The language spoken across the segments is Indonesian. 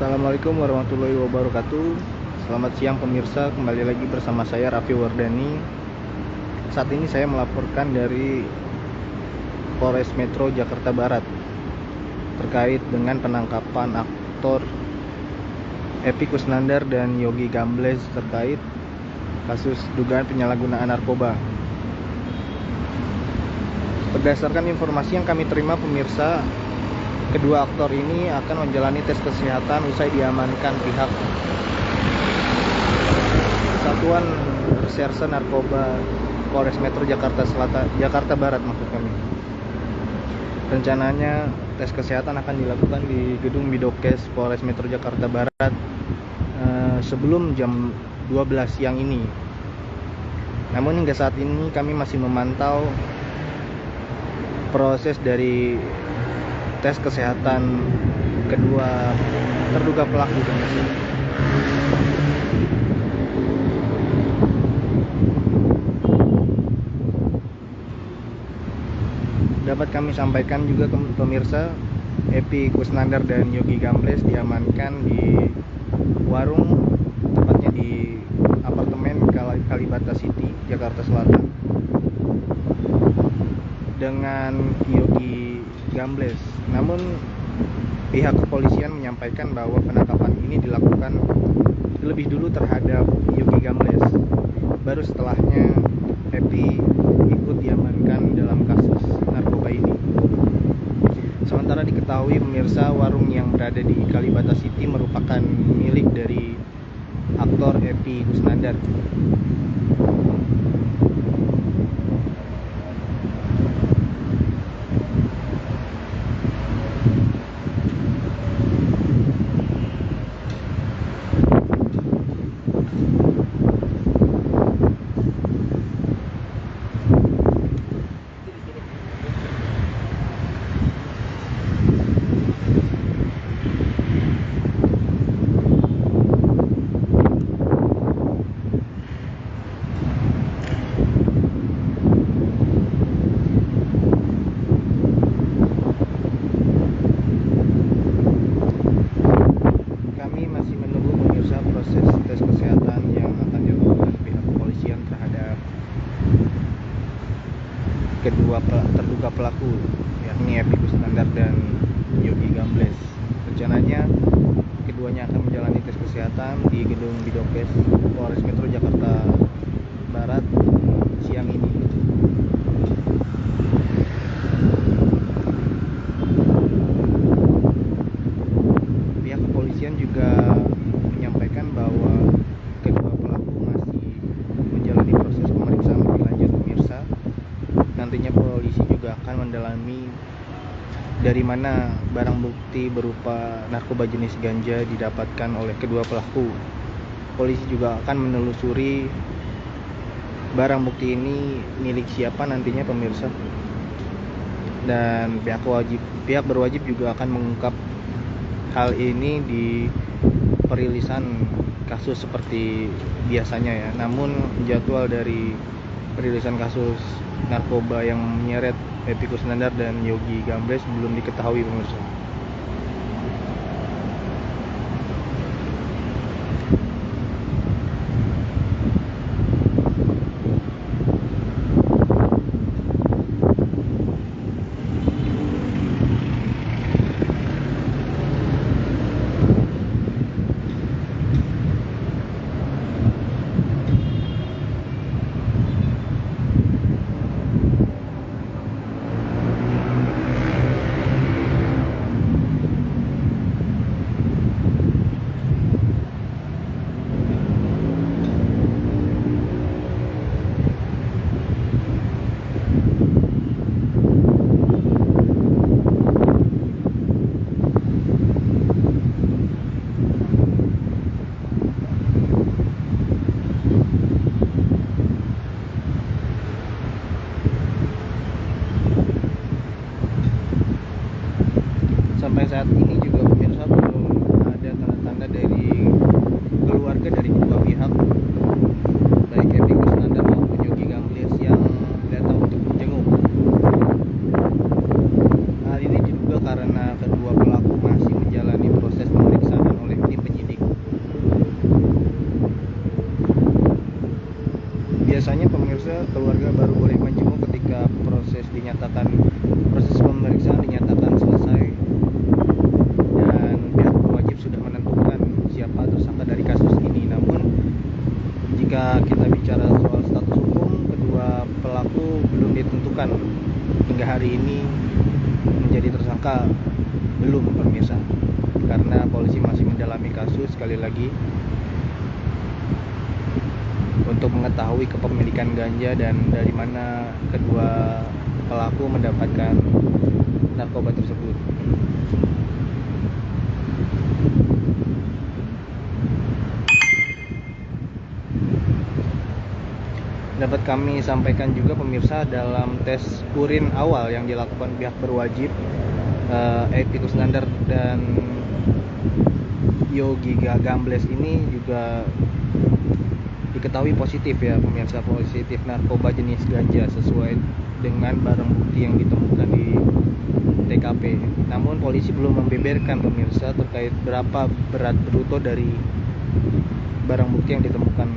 Assalamualaikum warahmatullahi wabarakatuh. Selamat siang pemirsa, kembali lagi bersama saya Raffi Wardani. Saat ini saya melaporkan dari Polres Metro Jakarta Barat terkait dengan penangkapan aktor Epy Kusnandar dan Yogi Gambles terkait kasus dugaan penyalahgunaan narkoba. Berdasarkan informasi yang kami terima pemirsa, kedua aktor ini akan menjalani tes kesehatan usai diamankan pihak Satuan Reserse Narkoba Polres Metro Jakarta Barat maksud kami. Rencananya tes kesehatan akan dilakukan di gedung Bidokes Polres Metro Jakarta Barat sebelum jam 12 siang ini. Namun hingga saat ini kami masih memantau proses dari tes kesehatan kedua terduga pelaku. Dapat kami sampaikan juga ke pemirsa, Epy Kusnandar dan Yogi Gambles diamankan di warung, tepatnya di apartemen Kalibata City, Jakarta Selatan, dengan Yogi Gambles. Namun pihak kepolisian menyampaikan bahwa penangkapan ini dilakukan lebih dulu terhadap Yogi Gambles. Baru setelahnya Epy ikut diamankan dalam kasus narkoba ini. Sementara diketahui pemirsa, warung yang berada di Kalibata City merupakan milik dari aktor Epy Kusnandar. Proses tes kesehatan yang akan dilakukan pihak kepolisian terhadap kedua terduga pelaku, yakni Epy Kusnandar dan Yogi Gambles. Rencananya keduanya akan menjalani tes kesehatan di gedung Bidokes Polres Metro Jakarta Barat siang ini. Pihak kepolisian juga menyampaikan bahwa kedua pelaku masih menjalani proses pemeriksaan lebih lanjut pemirsa. Nantinya polisi juga akan mendalami dari mana barang bukti berupa narkoba jenis ganja didapatkan oleh kedua pelaku. Polisi juga akan menelusuri barang bukti ini milik siapa nantinya pemirsa. Dan pihak berwajib juga akan mengungkap hal ini di perilisan kasus seperti biasanya ya. Namun jadwal dari perilisan kasus narkoba yang menyeret Epy Kusnandar dan Yogi Gambles belum diketahui pemirsa. Sampai saat ini juga pemirsa belum ada tanda-tanda dari keluarga dari kedua pihak, baik Epy Kusnandar maupun Yogi Gambles, yang datang untuk menjenguk. Hal ini diduga karena kedua pelaku masih menjalani proses pemeriksaan oleh hingga hari ini menjadi tersangka belum, pemirsa, karena polisi masih mendalami kasus sekali lagi untuk mengetahui kepemilikan ganja dan dari mana kedua pelaku mendapatkan narkoba tersebut. Dapat kami sampaikan juga, pemirsa, dalam tes urin awal yang dilakukan pihak berwajib, Epicus Nandar dan Yogi Gambles ini juga diketahui positif ya pemirsa, positif narkoba jenis ganja sesuai dengan barang bukti yang ditemukan di TKP. Namun polisi belum membeberkan, pemirsa, terkait berapa berat bruto dari barang bukti yang ditemukan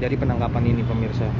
dari penangkapan ini, pemirsa.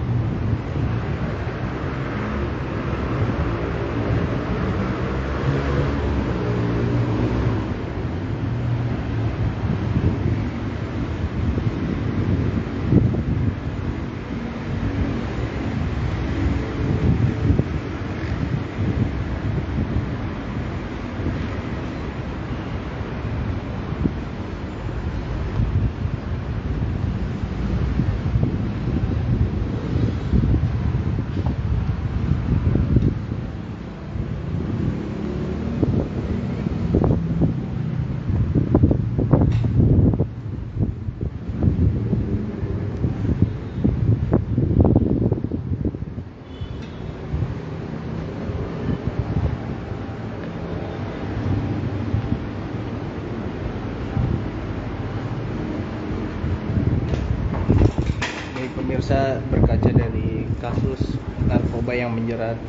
Pemirsa, berkaca dari kasus narkoba yang menjerat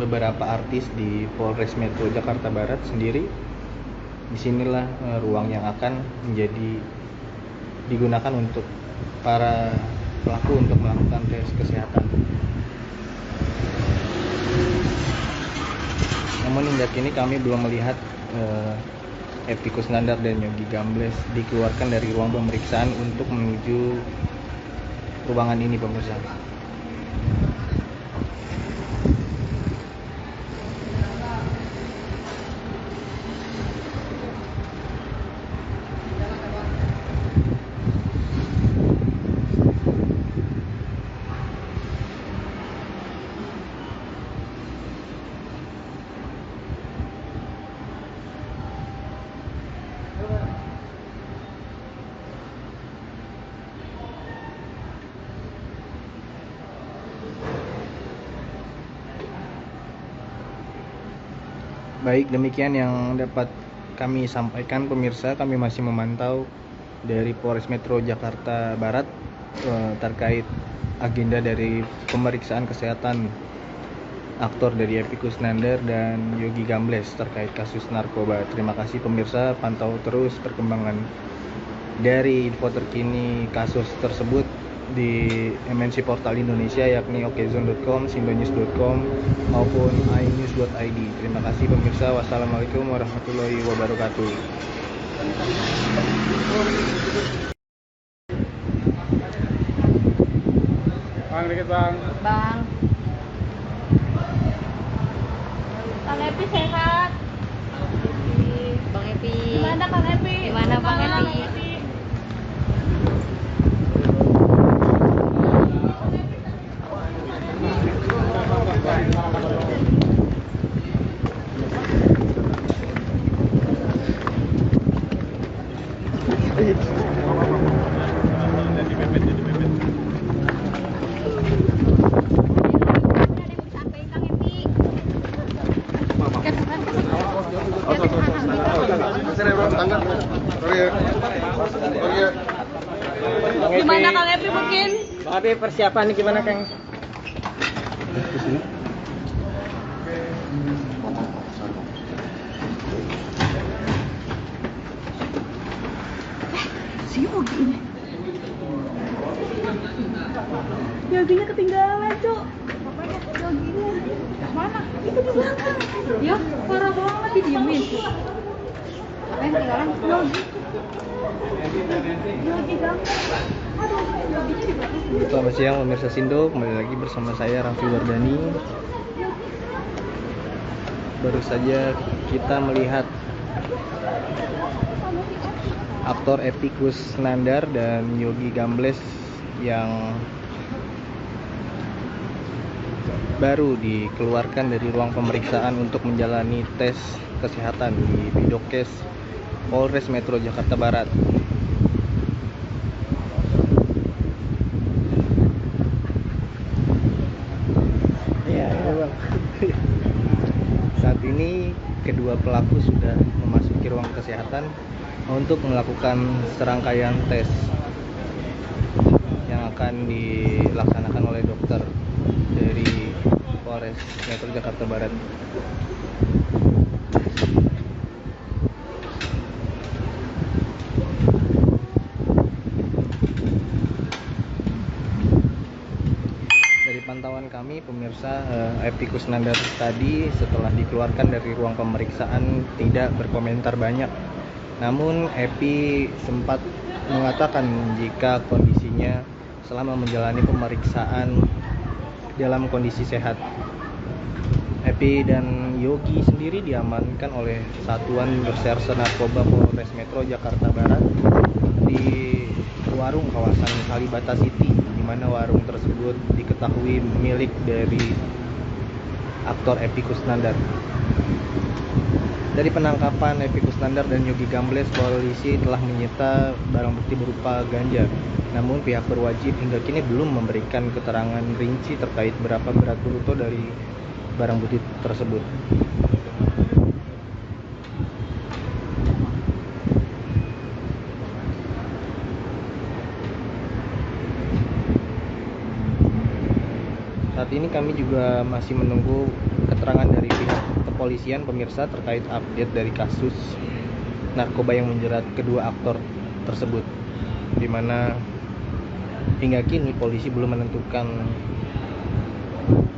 beberapa artis di Polres Metro Jakarta Barat sendiri, disinilah ruang yang akan digunakan untuk para pelaku untuk melakukan tes kesehatan. Namun hingga kini kami belum melihat Epicus Nandar dan Yogi Gambles dikeluarkan dari ruang pemeriksaan untuk menuju ruangan ini, pemirsa. Baik, demikian yang dapat kami sampaikan, pemirsa. Kami masih memantau dari Polres Metro Jakarta Barat terkait agenda dari pemeriksaan kesehatan aktor dari Epicus Nandar dan Yogi Gambles terkait kasus narkoba. Terima kasih pemirsa, pantau terus perkembangan dari info terkini kasus tersebut di MNC Portal Indonesia, yakni okezone.com, sindonews.com maupun inews.id. Terima kasih pemirsa. Wassalamualaikum warahmatullahi wabarakatuh. Bang, dikit bang. Bang Epi sehat. Bang Epi. Gimana Kang Epi? Gimana Bang Epi? Gimana Kang Epi mungkin? Bang Epi, persiapan gimana Kang? Si Yogi ini. Yoginya ketinggalan, Cuk. Yoginya. Mana? Itu di belakang. Ya, parah banget didiemin. Apa yang ketinggalan? Yogi. Yogi gambar. Aduh, Yoginya di belakang. Selamat siang pemirsa Sindo, kembali lagi bersama saya Raffi Wardani. baru saja kita melihat aktor Epy Kusnandar dan Yogi Gambles yang baru dikeluarkan dari ruang pemeriksaan untuk menjalani tes kesehatan di Bidokes Polres Metro Jakarta Barat. Ya, Bang. Saat ini kedua pelaku sudah memasuki ruang kesehatan untuk melakukan serangkaian tes yang akan dilaksanakan oleh dokter dari Polres Metro Jakarta Barat. Dari pantauan kami pemirsa, Epy Kusnandar tadi setelah dikeluarkan dari ruang pemeriksaan tidak berkomentar banyak. Namun Epy sempat mengatakan jika kondisinya selama menjalani pemeriksaan dalam kondisi sehat. Epy dan Yogi sendiri diamankan oleh Satuan Reserse Narkoba Polres Metro Jakarta Barat di warung kawasan Kalibata City, di mana warung tersebut diketahui milik dari aktor Epy Kusnandar. Dari penangkapan Epy Kusnandar dan Yogi Gambles, polisi telah menyita barang bukti berupa ganja. Namun pihak berwajib hingga kini belum memberikan keterangan rinci terkait berapa berat bruto dari barang bukti tersebut. Saat ini kami juga masih menunggu keterangan dari pihak kepolisian pemirsa terkait update dari kasus narkoba yang menjerat kedua aktor tersebut, di mana hingga kini polisi belum menentukan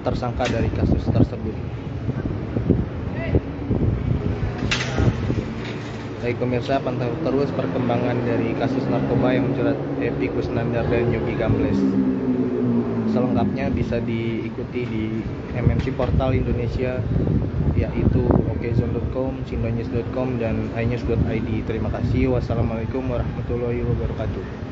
tersangka dari kasus tersebut. Baik pemirsa, pantau terus perkembangan dari kasus narkoba yang menjerat Epy Kusnandar dan Yogi Gambles. Selengkapnya bisa diikuti di MNC Portal Indonesia, yaitu okezone.com, sindonews.com, dan inews.id. Terima kasih. Wassalamualaikum warahmatullahi wabarakatuh.